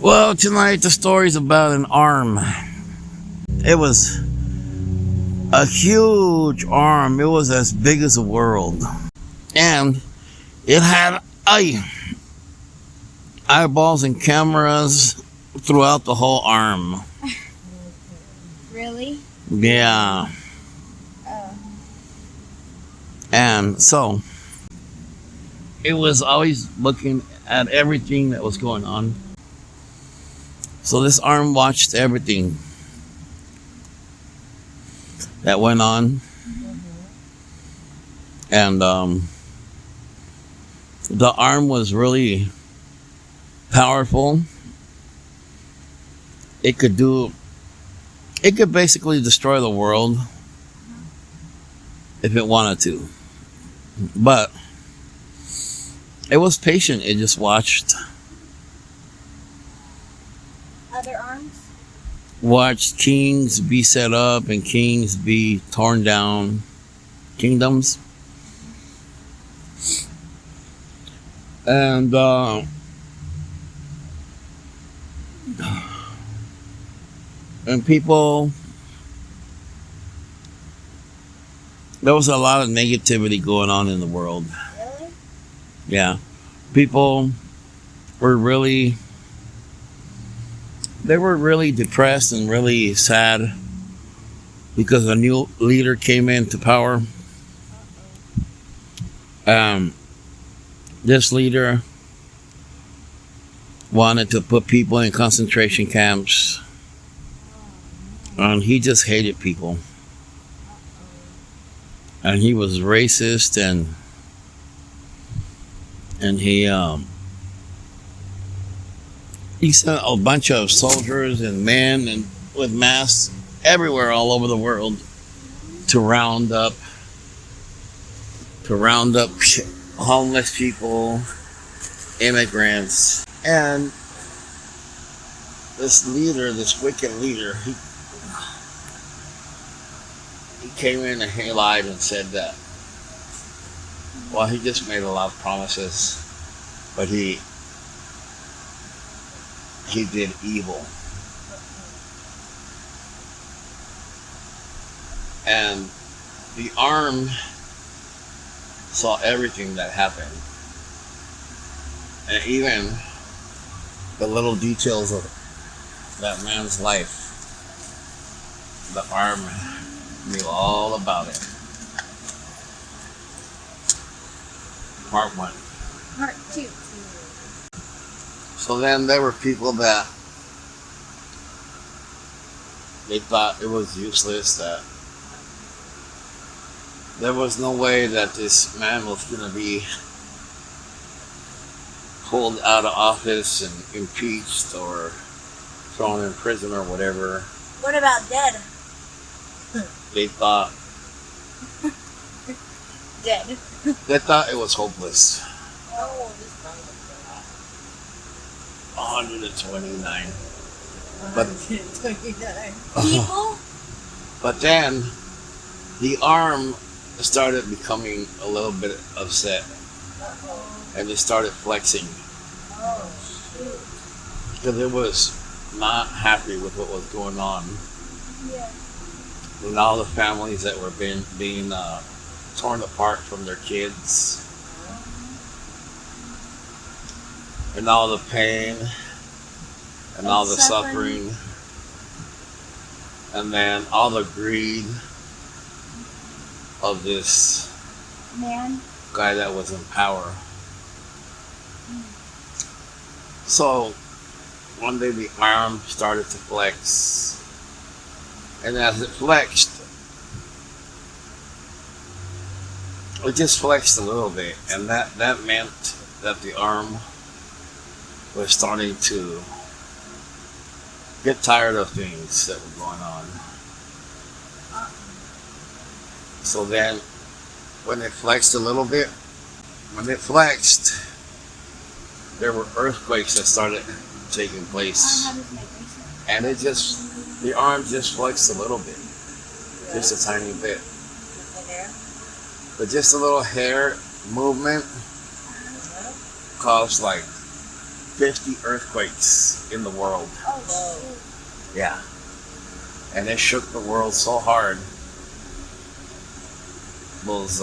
Well, tonight the story's about an arm. It was a huge arm. It was as big as the world. And it had eyeballs and cameras throughout the whole arm. Really? Yeah. Oh. And so it was always looking at everything that was going on. So this arm watched everything that went on. And the arm was really powerful. It could basically destroy the world if it wanted to. But it was patient. It just watched Other arms? Watched kings be set up and kings be torn down. Kingdoms. And people, there was a lot of negativity going on in the world. Really? Yeah. People were really depressed and really sad because a new leader came into power. This leader wanted to put people in concentration camps, and he just hated people. And he was racist, and he sent a bunch of soldiers and men and with masks everywhere all over the world to round up homeless people, immigrants. And this wicked leader, he came in and he lied and said that, well, he just made a lot of promises, but he did evil. And the arm saw everything that happened. And even the little details of that man's life, the arm knew all about it. Part 1. Part 2. So then there were people that they thought it was useless, that there was no way that this man was going to be pulled out of office and impeached or thrown in prison or whatever. What about dead? They thought Dead. they thought it was hopeless. Oh, 129. But 129. People? But then the arm started becoming a little bit upset. And they started flexing. Oh, shoot. Because it was not happy with what was going on. Yeah. And all the families that were being torn apart from their kids. And all the pain. And all the suffering. And then all the greed of this Man. guy that was in power. So one day the arm started to flex. And as it flexed, it just flexed a little bit. And that meant that the arm was starting to get tired of things that were going on. So then when it flexed a little bit, there were earthquakes that started taking place. And the arm just flexed a little bit. Just a tiny bit. But just a little hair movement caused like 50 earthquakes in the world. Oh, Yeah. And it shook the world so hard. Those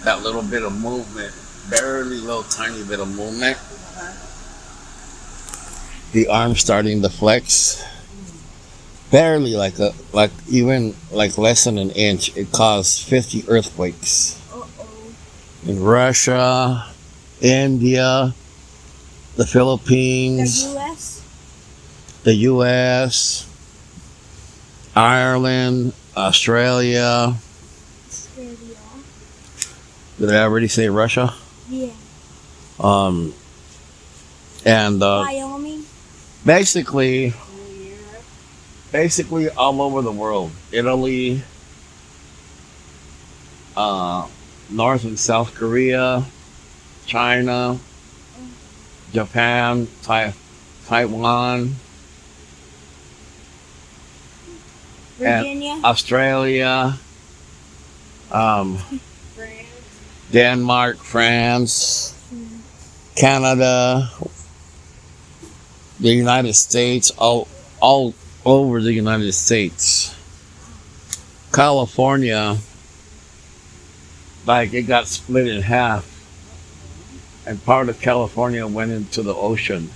that little bit of movement, barely little tiny bit of movement, the arm starting to flex, barely like even like less than an inch. It caused 50 earthquakes shoot. in Russia, India, the The Philippines, U.S. the U.S., Ireland, Australia. Australia. Did I already say Russia? Yeah. Um, and Wyoming. basically, basically all over the world. Italy, North and South Korea, China, Japan, Taiwan, and Virginia. Australia, um, France. Denmark, France, Canada, the United States, all over the United States. California, like it got split in half, and part of California went into the ocean.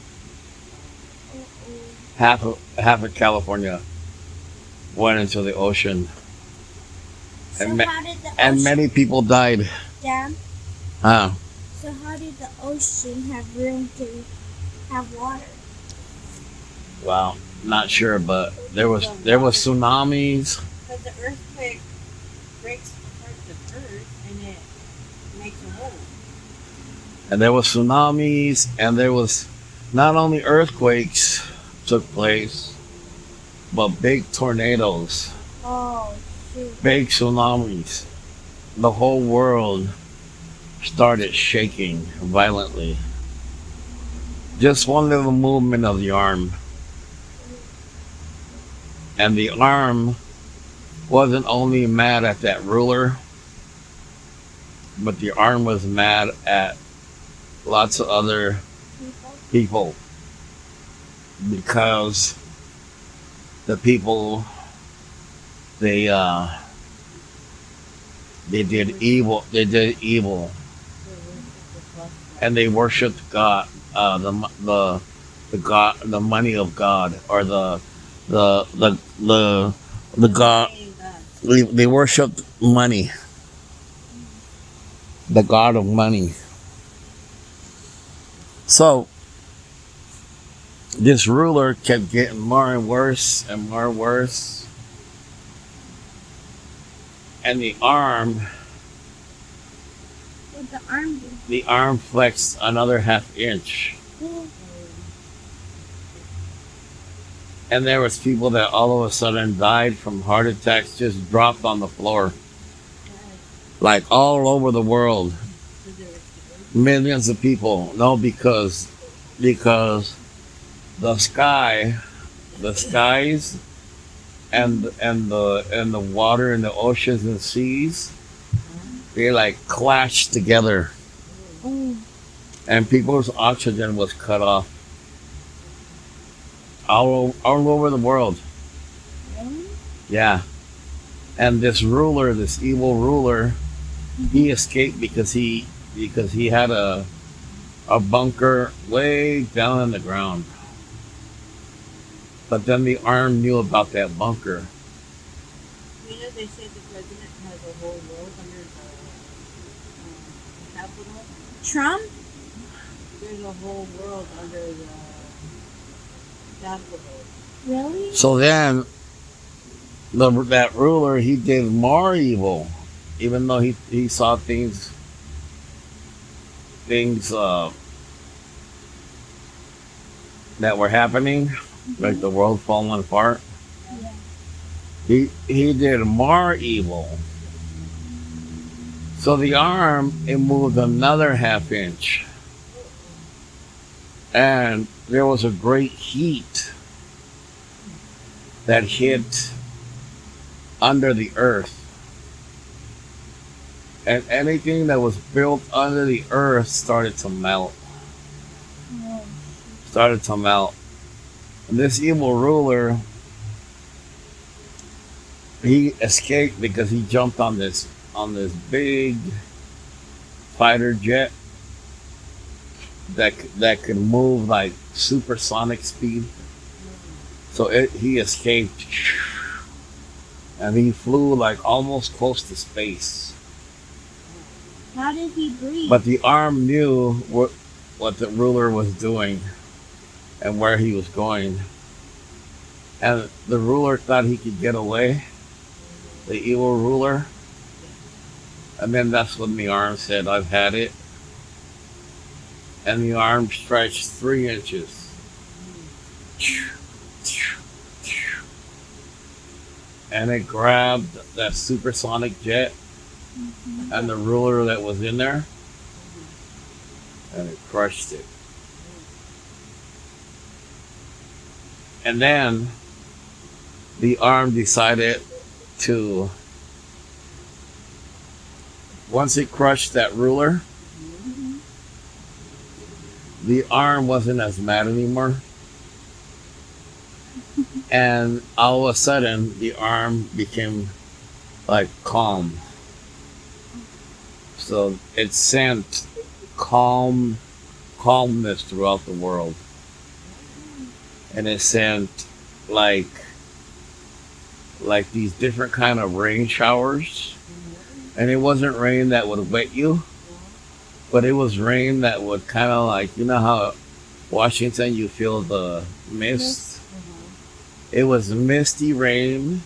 Half of California went into the ocean, So and how did the and ocean many people died. dam? Uh, So how did the ocean have room to have water? well, not sure, but there was tsunamis, Because the earthquake breaks apart the earth and it makes a hole. and there was tsunamis, and there was not only earthquakes took place, but big tornadoes, Oh, shoot. big tsunamis. The whole world started shaking violently. Just one little movement of the arm. And the arm wasn't only mad at that ruler, but the arm was mad at lots of other People. people because the people they uh they did evil, and they worshipped God, the God, the money of God, or the God. They worshipped money, the God of money. So this ruler kept getting more and worse and more and worse, and What the arm do? the arm flexed another half inch. And there was people that all of a sudden died from heart attacks, just dropped on the floor, like all over the world. Millions of people. No, because the skies, and the water and the oceans and seas, they like clashed together, Oh, and people's oxygen was cut off all over the world. really? Yeah. And this ruler, this evil ruler, he escaped because he had a bunker way down in the ground. But then the arm knew about that bunker. You know, they say the president has a whole world under the Capitol. Trump? There's a whole world under the Capitol. Really? So then that ruler, he did more evil, even though he saw things that were happening, like the world falling apart. Yeah. He did more evil. So the arm, it moved another half inch, and there was a great heat that hit under the earth, and anything that was built under the earth started to melt. started to melt. And this evil ruler, he escaped because he jumped on this big fighter jet that could move like supersonic speed. So he escaped, and he flew like almost close to space. How did he breathe? But the arm knew what the ruler was doing and where he was going. And the ruler thought he could get away, the evil ruler. And then that's when the arm said, I've had it. And the arm stretched 3 inches. And it grabbed that supersonic jet and the ruler that was in there, and it crushed it. And then the arm decided to, once it crushed that ruler, the arm wasn't as mad anymore. And all of a sudden, the arm became like calm. So it sent calmness throughout the world. And it sent like these different kind of rain showers. And it wasn't rain that would wet you, but it was rain that would kind of like, you know how Washington you feel the mist? It was misty rain,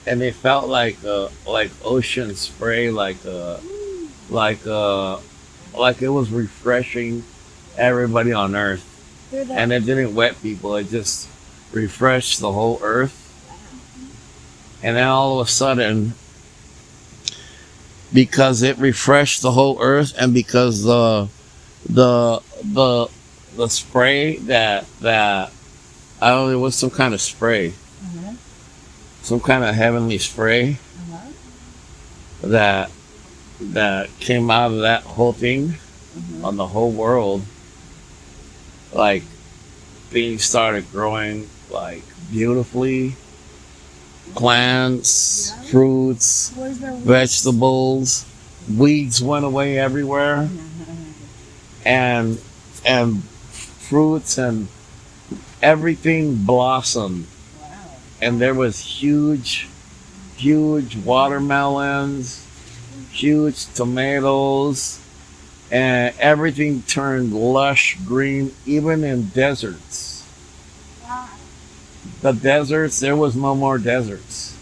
and it felt like ocean spray, like it was refreshing everybody on Earth. And it didn't wet people; it just refreshed the whole Earth. And then all of a sudden, because it refreshed the whole Earth, and because the spray that I don't know, it was some kind of spray, some kind of heavenly spray that came out of that whole thing on the whole world. Like things started growing like beautifully, plants, fruits, vegetables, weeds went away everywhere, and fruits and everything blossomed. And there was huge watermelons, huge tomatoes, and everything turned lush green, even in deserts. The deserts, there was no more deserts.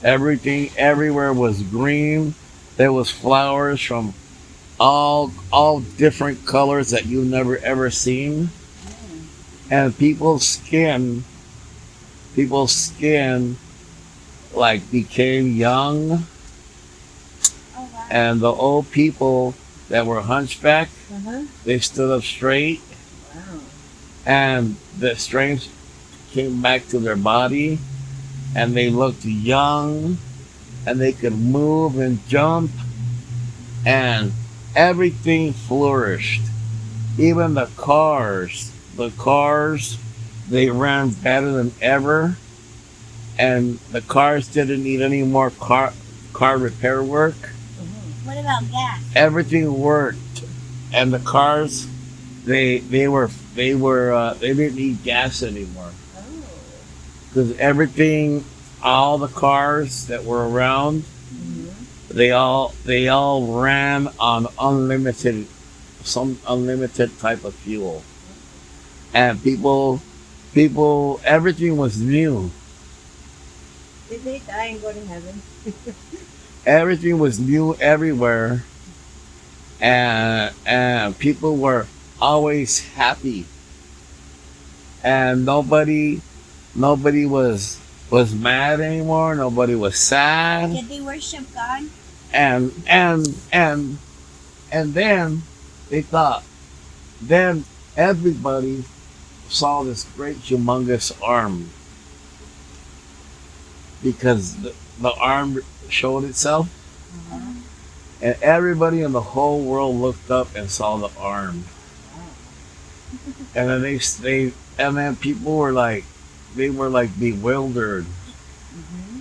Everything everywhere was green. There was flowers from all different colors that you've never ever seen. And people's skin like became young. And the old people that were hunchback, they stood up straight. And the strength came back to their body, and they looked young, and they could move and jump, and everything flourished. Even the cars, they ran better than ever, and the cars didn't need any more car repair work. What about gas? Everything worked, and the cars, they didn't need gas anymore, because everything, all the cars that were around, they all ran on some unlimited type of fuel, and people, everything was new. Did they die and go to heaven? Everything was new everywhere, and people were always happy, and nobody was mad anymore. Nobody was sad. Did they worship God? And then they thought, then everybody saw this great humongous arm, because the arm showed itself, and everybody in the whole world looked up and saw the arm. And then and then people were like, they were like bewildered. Mm-hmm.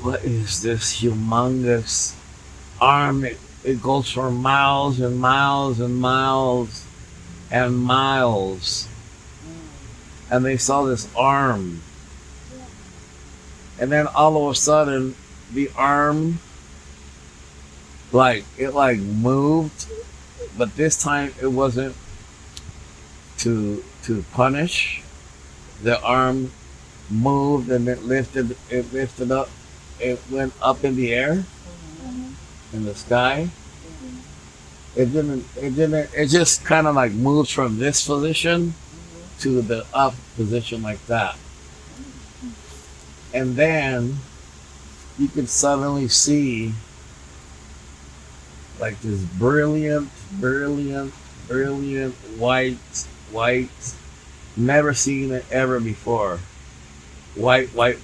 What is this humongous arm? It goes for miles and miles and miles and miles. And they saw this arm. And then all of a sudden, the arm, like, it like moved. But this time it wasn't to punish. The arm moved and it lifted up, it went up in the air, in the sky. It just kind of like moved from this position to the up position like that. And then you could suddenly see like this brilliant white, never seen it ever before. White, white,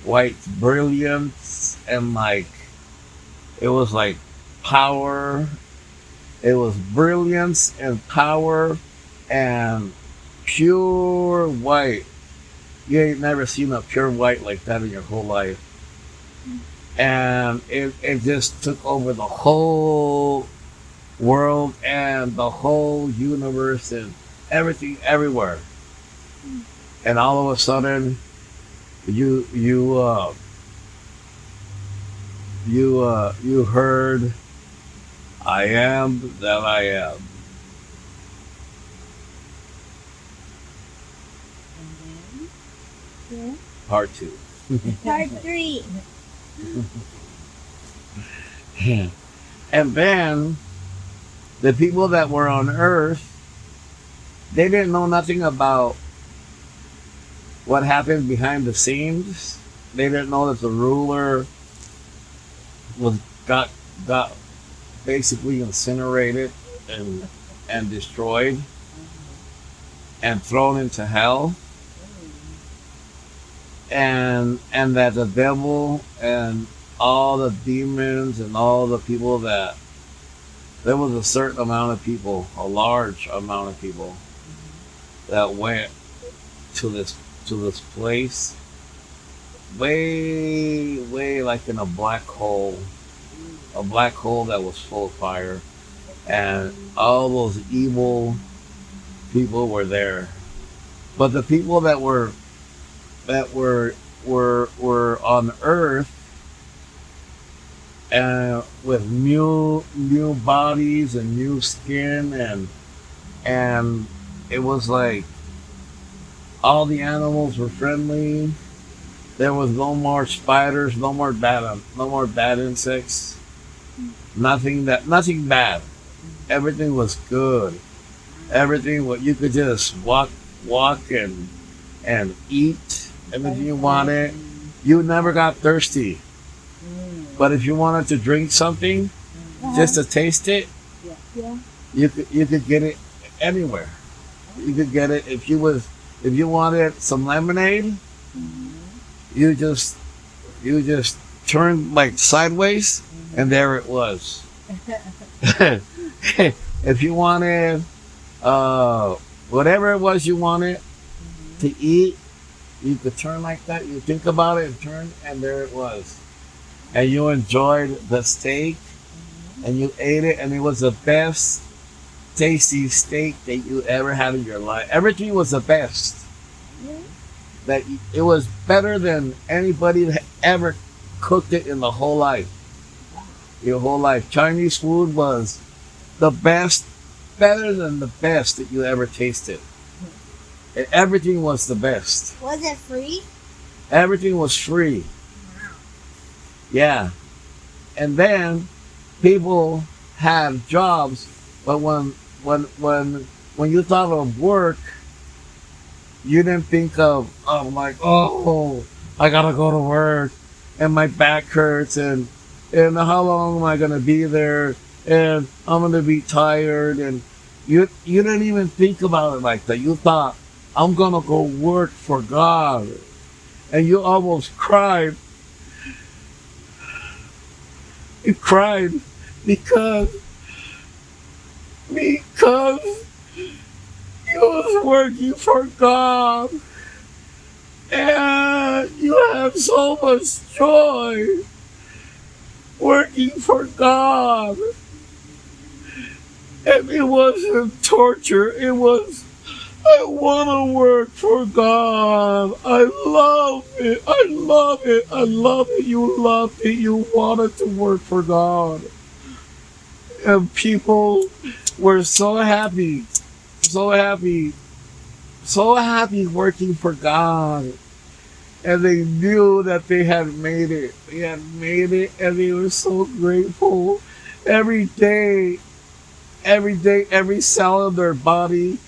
white brilliance, and like it was like power. It was brilliance and power and pure white. You ain't never seen a pure white like that in your whole life. And it just took over the whole world and the whole universe and everything everywhere. And all of a sudden you heard, I am that I am. And Yeah. Part two. Part 3. And then the people that were on Earth, they didn't know nothing about what happened behind the scenes. They didn't know that the ruler was got basically incinerated and destroyed and thrown into hell, and that the devil and all the demons and all the people, that there was a certain amount of people, a large amount of people that went to this place, way like in a black hole that was full of fire, and all those evil people were there. But the people that were on Earth, and with new bodies and new skin, and it was like all the animals were friendly. There was no more spiders, no more bad insects. Nothing bad. Everything was good. Everything what you could just walk and eat anything you wanted. You never got thirsty. But if you wanted to drink something, just to taste it, Yeah. you could get it anywhere. You could get it if you wanted some lemonade, you just turned like sideways, and there it was. If you wanted whatever it was you wanted to eat, you could turn like that. You think about it and turn, and there it was. And you enjoyed the steak, and you ate it, and it was the best tasty steak that you ever had in your life. Everything was the best. That it was better than anybody that ever cooked it in the whole life. Your whole life. Chinese food was the best, better than the best that you ever tasted. And everything was the best. Was it free? Everything was free. Yeah. And then people had jobs, but when you thought of work, you didn't think of like, oh, I gotta go to work and my back hurts, and how long am I gonna be there, and I'm gonna be tired, and you didn't even think about it like that. You thought, I'm gonna go work for God, and you almost cried. You cried because because you was working for God and you have so much joy working for God. And it wasn't torture, it was, I want to work for God. I love it. I love it. I love it. You loved it. You wanted to work for God. And people were so happy, so happy, so happy working for God. And they knew that they had made it. They had made it, and they were so grateful. Every day, every day, every cell in their body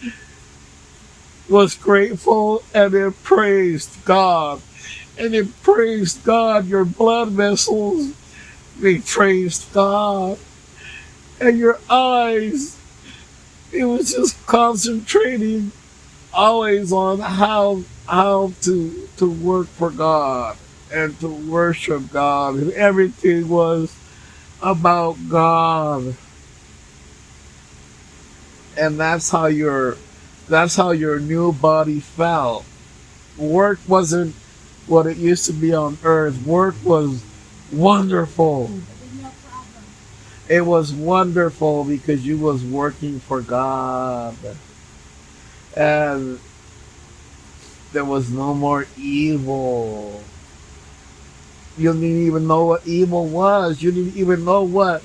was grateful, and it praised God. And it praised God. Your blood vessels, they praised God. And your eyes, it was just concentrating always on how to work for God and to worship God. And everything was about God. And that's how your new body felt. Work wasn't what it used to be on earth. Work was wonderful. There's no problem. It was wonderful because you was working for God. And there was no more evil. You didn't even know what evil was. You didn't even know what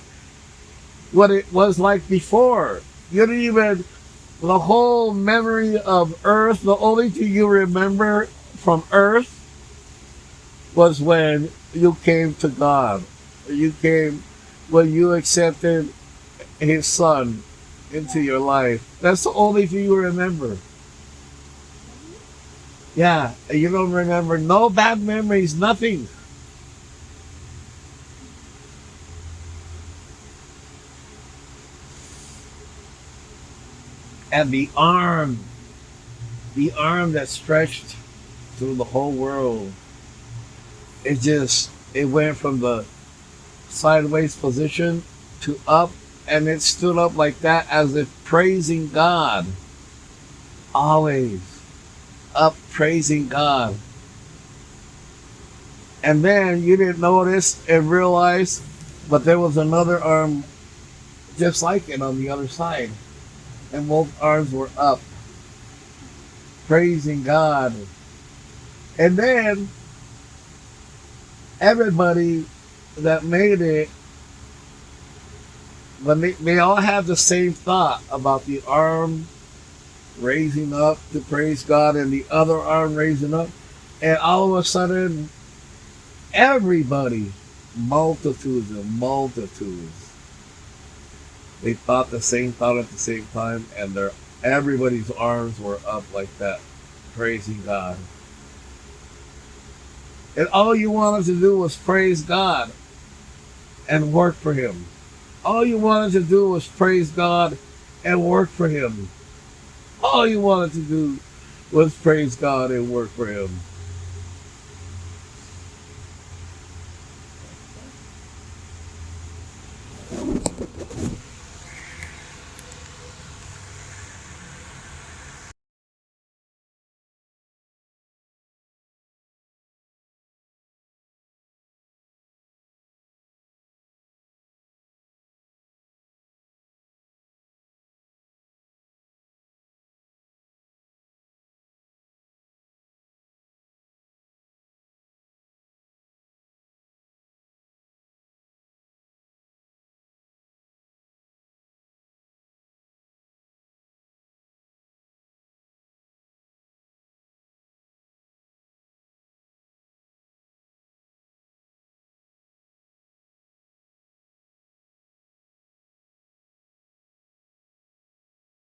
it was like before. You didn't even the whole memory of earth, the only thing you remember from earth was when you came to God. You came when you accepted his son into your life. That's the only thing you remember. Yeah, you don't remember no bad memories, nothing. And the arm that stretched through the whole world, it went from the sideways position to up, and it stood up like that as if praising God. Always up praising God. And then you didn't notice and realize, but there was another arm just like it on the other side. And both arms were up, praising God. And then everybody that made it, when they all have the same thought about the arm raising up to praise God and the other arm raising up. And all of a sudden, everybody, multitudes and multitudes, they thought the same thought at the same time, and everybody's arms were up like that, praising God. And all you wanted to do was praise God and work for Him. All you wanted to do was praise God and work for Him. All you wanted to do was praise God and work for Him.